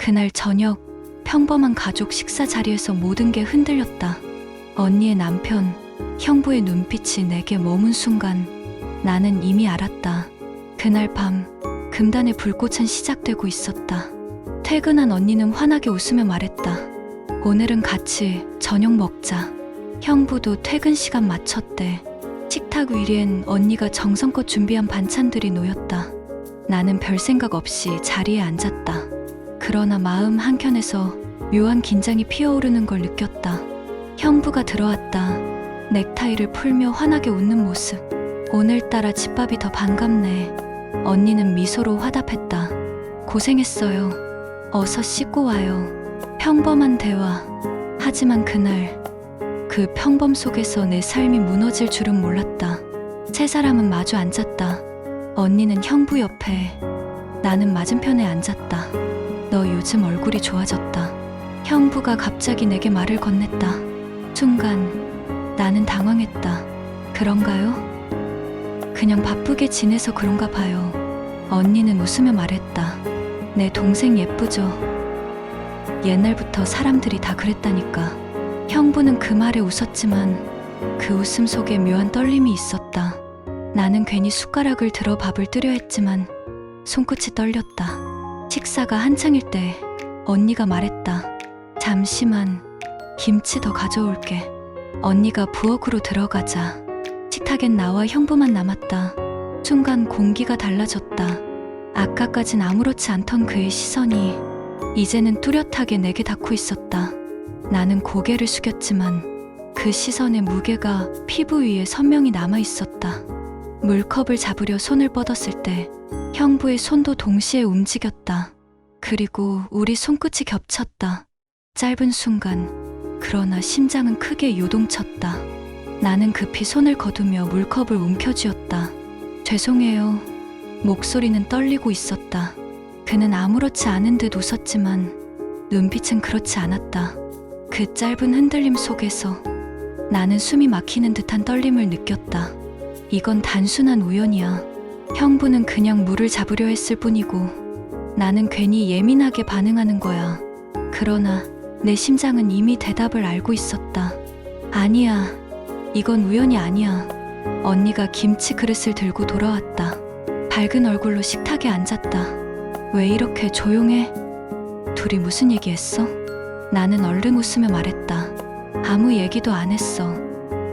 그날 저녁 평범한 가족 식사 자리에서 모든 게 흔들렸다. 언니의 남편, 형부의 눈빛이 내게 머문 순간 나는 이미 알았다. 그날 밤 금단의 불꽃은 시작되고 있었다. 퇴근한 언니는 환하게 웃으며 말했다. 오늘은 같이 저녁 먹자. 형부도 퇴근 시간 맞췄대. 식탁 위엔 언니가 정성껏 준비한 반찬들이 놓였다. 나는 별 생각 없이 자리에 앉았다. 그러나 마음 한켠에서 묘한 긴장이 피어오르는 걸 느꼈다. 형부가 들어왔다. 넥타이를 풀며 환하게 웃는 모습. 오늘따라 집밥이 더 반갑네. 언니는 미소로 화답했다. 고생했어요. 어서 씻고 와요. 평범한 대화. 하지만 그날 그 평범 속에서 내 삶이 무너질 줄은 몰랐다. 세 사람은 마주 앉았다. 언니는 형부 옆에, 나는 맞은편에 앉았다. 너 요즘 얼굴이 좋아졌다. 형부가 갑자기 내게 말을 건넸다. 순간 나는 당황했다. 그런가요? 그냥 바쁘게 지내서 그런가 봐요. 언니는 웃으며 말했다. 내 동생 예쁘죠? 옛날부터 사람들이 다 그랬다니까. 형부는 그 말에 웃었지만 그 웃음 속에 묘한 떨림이 있었다. 나는 괜히 숟가락을 들어 밥을 뜨려 했지만 손끝이 떨렸다. 식사가 한창일 때 언니가 말했다. 잠시만, 김치 더 가져올게. 언니가 부엌으로 들어가자 식탁엔 나와 형부만 남았다. 순간 공기가 달라졌다. 아까까진 아무렇지 않던 그의 시선이 이제는 뚜렷하게 내게 닿고 있었다. 나는 고개를 숙였지만 그 시선의 무게가 피부 위에 선명히 남아 있었다. 물컵을 잡으려 손을 뻗었을 때 형부의 손도 동시에 움직였다. 그리고 우리 손끝이 겹쳤다. 짧은 순간, 그러나 심장은 크게 요동쳤다. 나는 급히 손을 거두며 물컵을 움켜쥐었다. 죄송해요. 목소리는 떨리고 있었다. 그는 아무렇지 않은 듯 웃었지만 눈빛은 그렇지 않았다. 그 짧은 흔들림 속에서 나는 숨이 막히는 듯한 떨림을 느꼈다. 이건 단순한 우연이야. 형부는 그냥 물을 잡으려 했을 뿐이고 나는 괜히 예민하게 반응하는 거야. 그러나 내 심장은 이미 대답을 알고 있었다. 아니야. 이건 우연이 아니야. 언니가 김치 그릇을 들고 돌아왔다. 밝은 얼굴로 식탁에 앉았다. 왜 이렇게 조용해? 둘이 무슨 얘기했어? 나는 얼른 웃으며 말했다. 아무 얘기도 안 했어.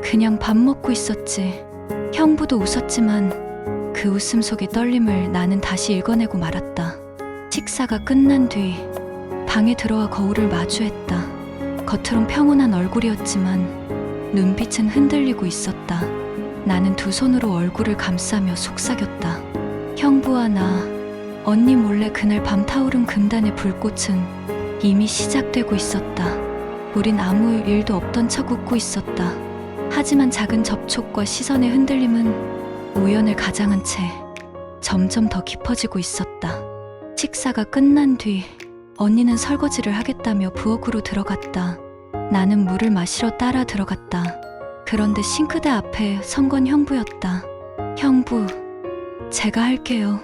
그냥 밥 먹고 있었지. 형부도 웃었지만 그 웃음 속의 떨림을 나는 다시 읽어내고 말았다. 식사가 끝난 뒤 방에 들어와 거울을 마주했다. 겉으론 평온한 얼굴이었지만 눈빛은 흔들리고 있었다. 나는 두 손으로 얼굴을 감싸며 속삭였다. 형부와 나, 언니 몰래 그날 밤 타오른 금단의 불꽃은 이미 시작되고 있었다. 우린 아무 일도 없던 척 웃고 있었다. 하지만 작은 접촉과 시선의 흔들림은 우연을 가장한 채 점점 더 깊어지고 있었다. 식사가 끝난 뒤 언니는 설거지를 하겠다며 부엌으로 들어갔다. 나는 물을 마시러 따라 들어갔다. 그런데 싱크대 앞에 선 건 형부였다. 형부, 제가 할게요.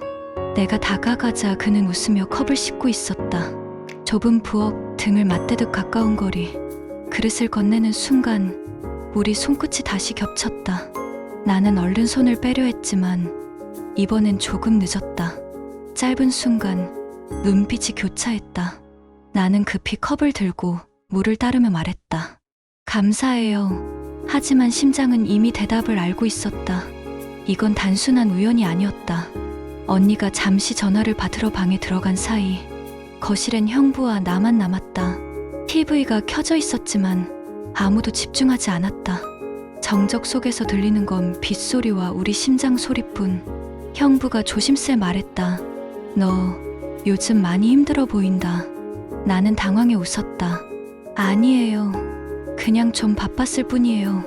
내가 다가가자 그는 웃으며 컵을 씻고 있었다. 좁은 부엌, 등을 맞대듯 가까운 거리. 그릇을 건네는 순간 우리 손끝이 다시 겹쳤다. 나는 얼른 손을 빼려 했지만 이번엔 조금 늦었다. 짧은 순간 눈빛이 교차했다. 나는 급히 컵을 들고 물을 따르며 말했다. 감사해요. 하지만 심장은 이미 대답을 알고 있었다. 이건 단순한 우연이 아니었다. 언니가 잠시 전화를 받으러 방에 들어간 사이 거실엔 형부와 나만 남았다. TV가 켜져 있었지만 아무도 집중하지 않았다. 정적 속에서 들리는 건 빗소리와 우리 심장 소리뿐. 형부가 조심스레 말했다. 너 요즘 많이 힘들어 보인다. 나는 당황해 웃었다. 아니에요. 그냥 좀 바빴을 뿐이에요.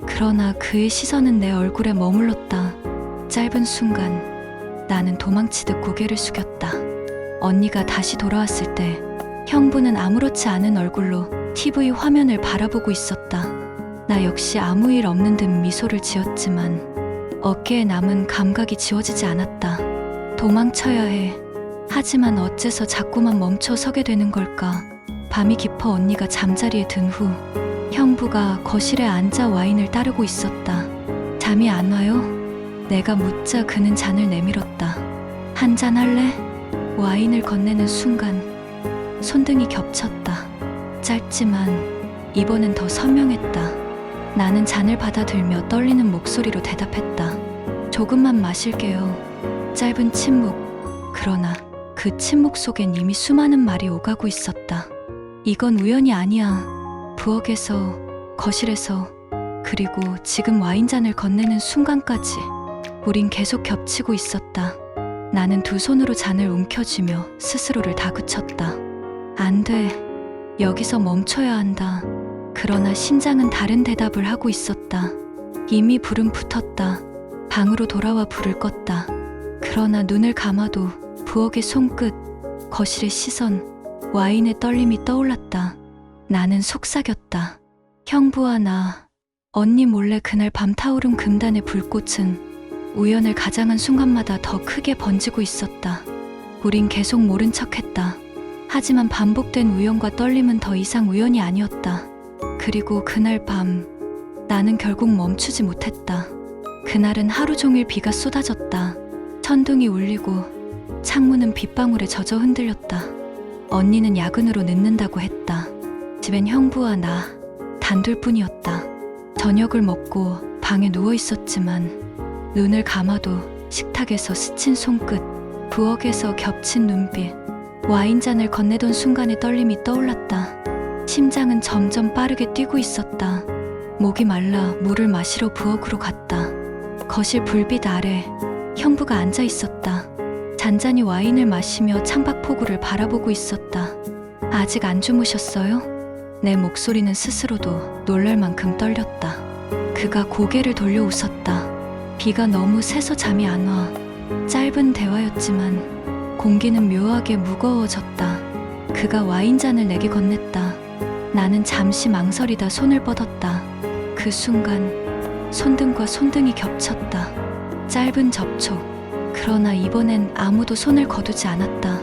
그러나 그의 시선은 내 얼굴에 머물렀다. 짧은 순간 나는 도망치듯 고개를 숙였다. 언니가 다시 돌아왔을 때 형부는 아무렇지 않은 얼굴로 TV 화면을 바라보고 있었다. 나 역시 아무 일 없는 듯 미소를 지었지만 어깨에 남은 감각이 지워지지 않았다. 도망쳐야 해. 하지만 어째서 자꾸만 멈춰 서게 되는 걸까? 밤이 깊어 언니가 잠자리에 든 후 형부가 거실에 앉아 와인을 따르고 있었다. 잠이 안 와요? 내가 묻자 그는 잔을 내밀었다. 한 잔 할래? 와인을 건네는 순간 손등이 겹쳤다. 짧지만 이번엔 더 선명했다. 나는 잔을 받아들며 떨리는 목소리로 대답했다. 조금만 마실게요. 짧은 침묵. 그러나 그 침묵 속엔 이미 수많은 말이 오가고 있었다. 이건 우연이 아니야. 부엌에서, 거실에서, 그리고 지금 와인잔을 건네는 순간까지 우린 계속 겹치고 있었다. 나는 두 손으로 잔을 움켜쥐며 스스로를 다그쳤다. 안 돼. 여기서 멈춰야 한다. 그러나 심장은 다른 대답을 하고 있었다. 이미 불은 붙었다. 방으로 돌아와 불을 껐다. 그러나 눈을 감아도 부엌의 손끝, 거실의 시선, 와인의 떨림이 떠올랐다. 나는 속삭였다. 형부와 나, 언니 몰래 그날 밤 타오른 금단의 불꽃은 우연을 가장한 순간마다 더 크게 번지고 있었다. 우린 계속 모른 척했다. 하지만 반복된 우연과 떨림은 더 이상 우연이 아니었다. 그리고 그날 밤 나는 결국 멈추지 못했다. 그날은 하루 종일 비가 쏟아졌다. 천둥이 울리고 창문은 빗방울에 젖어 흔들렸다. 언니는 야근으로 늦는다고 했다. 집엔 형부와 나 단둘뿐이었다. 저녁을 먹고 방에 누워 있었지만 눈을 감아도 식탁에서 스친 손끝, 부엌에서 겹친 눈빛, 와인잔을 건네던 순간의 떨림이 떠올랐다. 심장은 점점 빠르게 뛰고 있었다. 목이 말라 물을 마시러 부엌으로 갔다. 거실 불빛 아래 형부가 앉아 있었다. 잔잔히 와인을 마시며 창밖포구를 바라보고 있었다. 아직 안 주무셨어요? 내 목소리는 스스로도 놀랄 만큼 떨렸다. 그가 고개를 돌려 웃었다. 비가 너무 세서 잠이 안 와. 짧은 대화였지만 공기는 묘하게 무거워졌다. 그가 와인잔을 내게 건넸다. 나는 잠시 망설이다 손을 뻗었다. 그 순간 손등과 손등이 겹쳤다. 짧은 접촉. 그러나 이번엔 아무도 손을 거두지 않았다.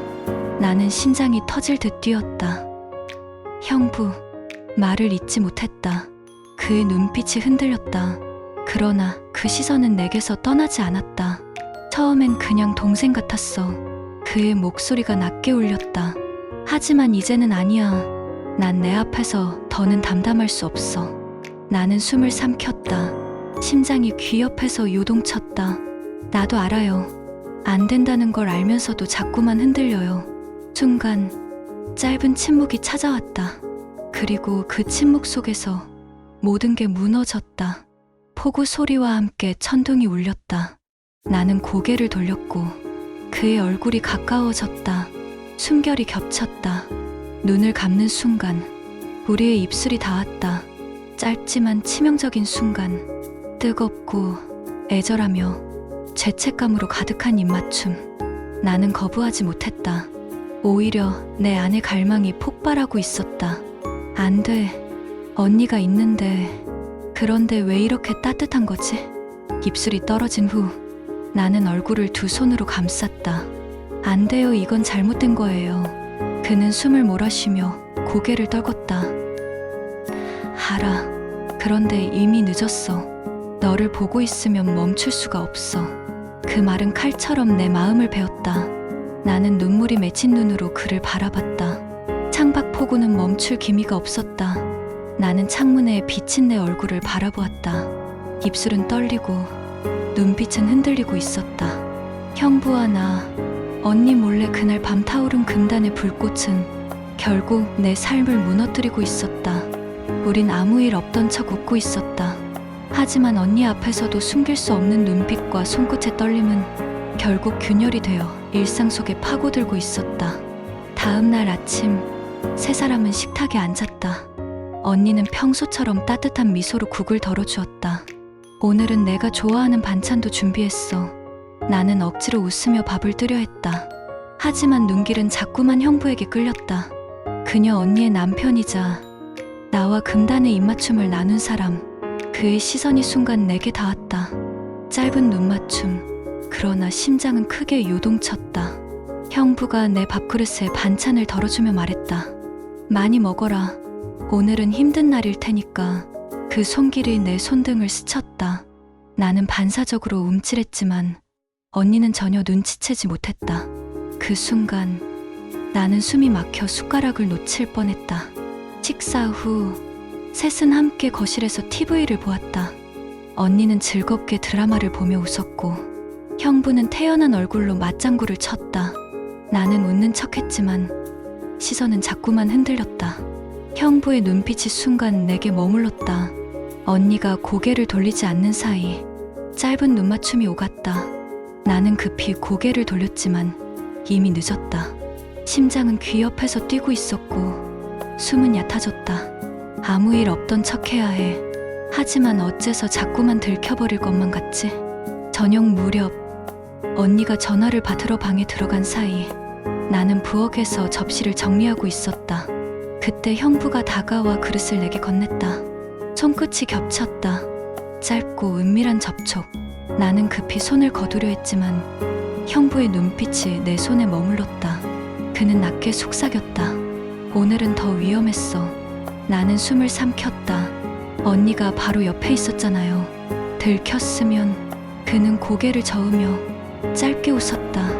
나는 심장이 터질 듯 뛰었다. 형부, 말을 잇지 못했다. 그의 눈빛이 흔들렸다. 그러나 그 시선은 내게서 떠나지 않았다. 처음엔 그냥 동생 같았어. 그의 목소리가 낮게 울렸다. 하지만 이제는 아니야. 난 내 앞에서 더는 담담할 수 없어. 나는 숨을 삼켰다. 심장이 귀 옆에서 요동쳤다. 나도 알아요. 안 된다는 걸 알면서도 자꾸만 흔들려요. 순간 짧은 침묵이 찾아왔다. 그리고 그 침묵 속에서 모든 게 무너졌다. 폭우 소리와 함께 천둥이 울렸다. 나는 고개를 돌렸고 그의 얼굴이 가까워졌다. 숨결이 겹쳤다. 눈을 감는 순간 우리의 입술이 닿았다. 짧지만 치명적인 순간, 뜨겁고 애절하며 죄책감으로 가득한 입맞춤. 나는 거부하지 못했다. 오히려 내 안의 갈망이 폭발하고 있었다. 안 돼. 언니가 있는데. 그런데 왜 이렇게 따뜻한 거지? 입술이 떨어진 후 나는 얼굴을 두 손으로 감쌌다. 안 돼요. 이건 잘못된 거예요. 그는 숨을 몰아쉬며 고개를 떨궜다. 알아. 그런데 이미 늦었어. 너를 보고 있으면 멈출 수가 없어. 그 말은 칼처럼 내 마음을 베었다. 나는 눈물이 맺힌 눈으로 그를 바라봤다. 창밖 폭우는 멈출 기미가 없었다. 나는 창문에 비친 내 얼굴을 바라보았다. 입술은 떨리고 눈빛은 흔들리고 있었다. 형부와 나, 언니 몰래 그날 밤 타오른 금단의 불꽃은 결국 내 삶을 무너뜨리고 있었다. 우린 아무 일 없던 척 웃고 있었다. 하지만 언니 앞에서도 숨길 수 없는 눈빛과 손끝의 떨림은 결국 균열이 되어 일상 속에 파고들고 있었다. 다음 날 아침, 세 사람은 식탁에 앉았다. 언니는 평소처럼 따뜻한 미소로 국을 덜어주었다. 오늘은 내가 좋아하는 반찬도 준비했어. 나는 억지로 웃으며 밥을 뜨려 했다. 하지만 눈길은 자꾸만 형부에게 끌렸다. 그녀 언니의 남편이자 나와 금단의 입맞춤을 나눈 사람. 그의 시선이 순간 내게 닿았다. 짧은 눈맞춤. 그러나 심장은 크게 요동쳤다. 형부가 내 밥그릇에 반찬을 덜어주며 말했다. 많이 먹어라. 오늘은 힘든 날일 테니까. 그 손길이 내 손등을 스쳤다. 나는 반사적으로 움찔했지만 언니는 전혀 눈치채지 못했다. 그 순간 나는 숨이 막혀 숟가락을 놓칠 뻔했다. 식사 후 셋은 함께 거실에서 TV를 보았다. 언니는 즐겁게 드라마를 보며 웃었고 형부는 태연한 얼굴로 맞장구를 쳤다. 나는 웃는 척했지만 시선은 자꾸만 흔들렸다. 형부의 눈빛이 순간 내게 머물렀다. 언니가 고개를 돌리지 않는 사이 짧은 눈맞춤이 오갔다. 나는 급히 고개를 돌렸지만 이미 늦었다. 심장은 귀 옆에서 뛰고 있었고 숨은 얕아졌다. 아무 일 없던 척해야 해. 하지만 어째서 자꾸만 들켜버릴 것만 같지? 저녁 무렵 언니가 전화를 받으러 방에 들어간 사이 나는 부엌에서 접시를 정리하고 있었다. 그때 형부가 다가와 그릇을 내게 건넸다. 손끝이 겹쳤다. 짧고 은밀한 접촉. 나는 급히 손을 거두려 했지만 형부의 눈빛이 내 손에 머물렀다. 그는 낮게 속삭였다. 오늘은 더 위험했어. 나는 숨을 삼켰다. 언니가 바로 옆에 있었잖아요. 들켰으면. 그는 고개를 저으며 짧게 웃었다.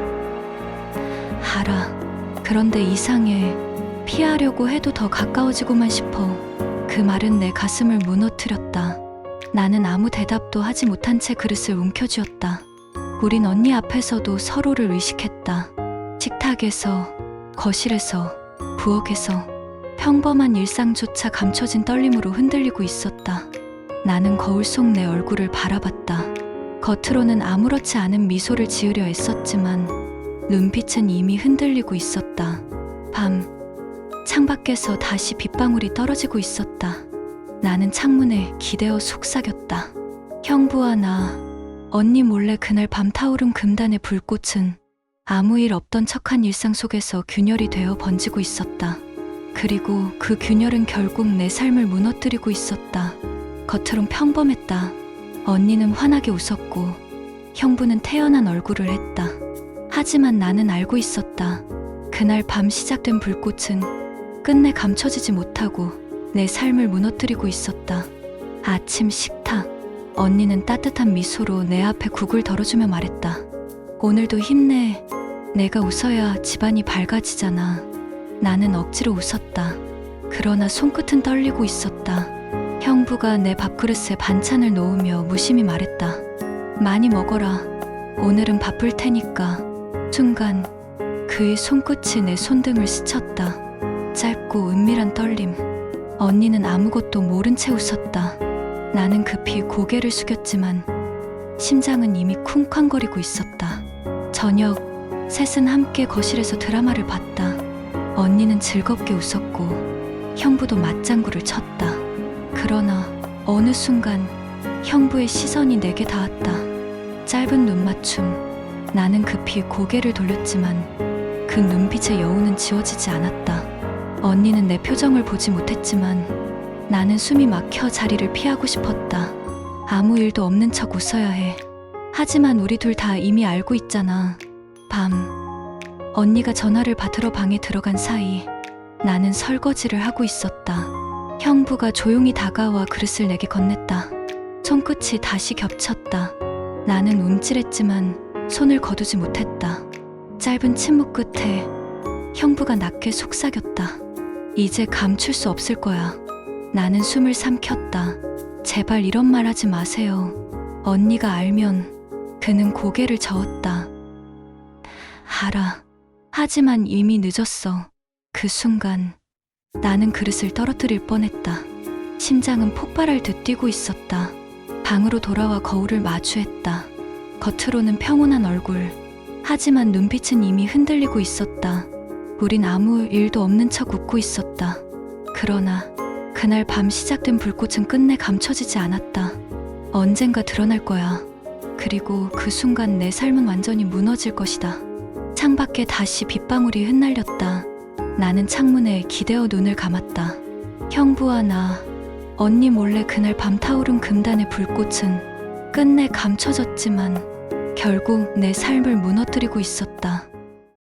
알아. 그런데 이상해. 피하려고 해도 더 가까워지고만 싶어. 그 말은 내 가슴을 무너뜨렸다. 나는 아무 대답도 하지 못한 채 그릇을 움켜쥐었다. 우린 언니 앞에서도 서로를 의식했다. 식탁에서, 거실에서, 부엌에서 평범한 일상조차 감춰진 떨림으로 흔들리고 있었다. 나는 거울 속 내 얼굴을 바라봤다. 겉으로는 아무렇지 않은 미소를 지으려 애썼지만 눈빛은 이미 흔들리고 있었다. 밤, 창밖에서 다시 빗방울이 떨어지고 있었다. 나는 창문에 기대어 속삭였다. 형부와 나, 언니 몰래 그날 밤 타오른 금단의 불꽃은 아무 일 없던 척한 일상 속에서 균열이 되어 번지고 있었다. 그리고 그 균열은 결국 내 삶을 무너뜨리고 있었다. 겉으론 평범했다. 언니는 환하게 웃었고 형부는 태연한 얼굴을 했다. 하지만 나는 알고 있었다. 그날 밤 시작된 불꽃은 끝내 감춰지지 못하고 내 삶을 무너뜨리고 있었다. 아침 식탁. 언니는 따뜻한 미소로 내 앞에 국을 덜어주며 말했다. 오늘도 힘내. 내가 웃어야 집안이 밝아지잖아. 나는 억지로 웃었다. 그러나 손끝은 떨리고 있었다. 형부가 내 밥그릇에 반찬을 놓으며 무심히 말했다. 많이 먹어라. 오늘은 바쁠 테니까. 순간 그의 손끝이 내 손등을 스쳤다. 짧고 은밀한 떨림. 언니는 아무것도 모른 채 웃었다. 나는 급히 고개를 숙였지만 심장은 이미 쿵쾅거리고 있었다. 저녁, 셋은 함께 거실에서 드라마를 봤다. 언니는 즐겁게 웃었고 형부도 맞장구를 쳤다. 그러나 어느 순간 형부의 시선이 내게 닿았다. 짧은 눈맞춤. 나는 급히 고개를 돌렸지만 그 눈빛의 여운은 지워지지 않았다. 언니는 내 표정을 보지 못했지만 나는 숨이 막혀 자리를 피하고 싶었다. 아무 일도 없는 척 웃어야 해. 하지만 우리 둘 다 이미 알고 있잖아. 밤, 언니가 전화를 받으러 방에 들어간 사이 나는 설거지를 하고 있었다. 형부가 조용히 다가와 그릇을 내게 건넸다. 손끝이 다시 겹쳤다. 나는 움찔했지만 손을 거두지 못했다. 짧은 침묵 끝에 형부가 낮게 속삭였다. 이제 감출 수 없을 거야. 나는 숨을 삼켰다. 제발 이런 말 하지 마세요. 언니가 알면. 그는 고개를 저었다. 알아. 하지만 이미 늦었어. 그 순간 나는 그릇을 떨어뜨릴 뻔했다. 심장은 폭발할 듯 뛰고 있었다. 방으로 돌아와 거울을 마주했다. 겉으로는 평온한 얼굴. 하지만 눈빛은 이미 흔들리고 있었다. 우린 아무 일도 없는 척 웃고 있었다. 그러나 그날 밤 시작된 불꽃은 끝내 감춰지지 않았다. 언젠가 드러날 거야. 그리고 그 순간 내 삶은 완전히 무너질 것이다. 창밖에 다시 빗방울이 흩날렸다. 나는 창문에 기대어 눈을 감았다. 형부와 나, 언니 몰래 그날 밤 타오른 금단의 불꽃은 끝내 감춰졌지만 결국 내 삶을 무너뜨리고 있었다.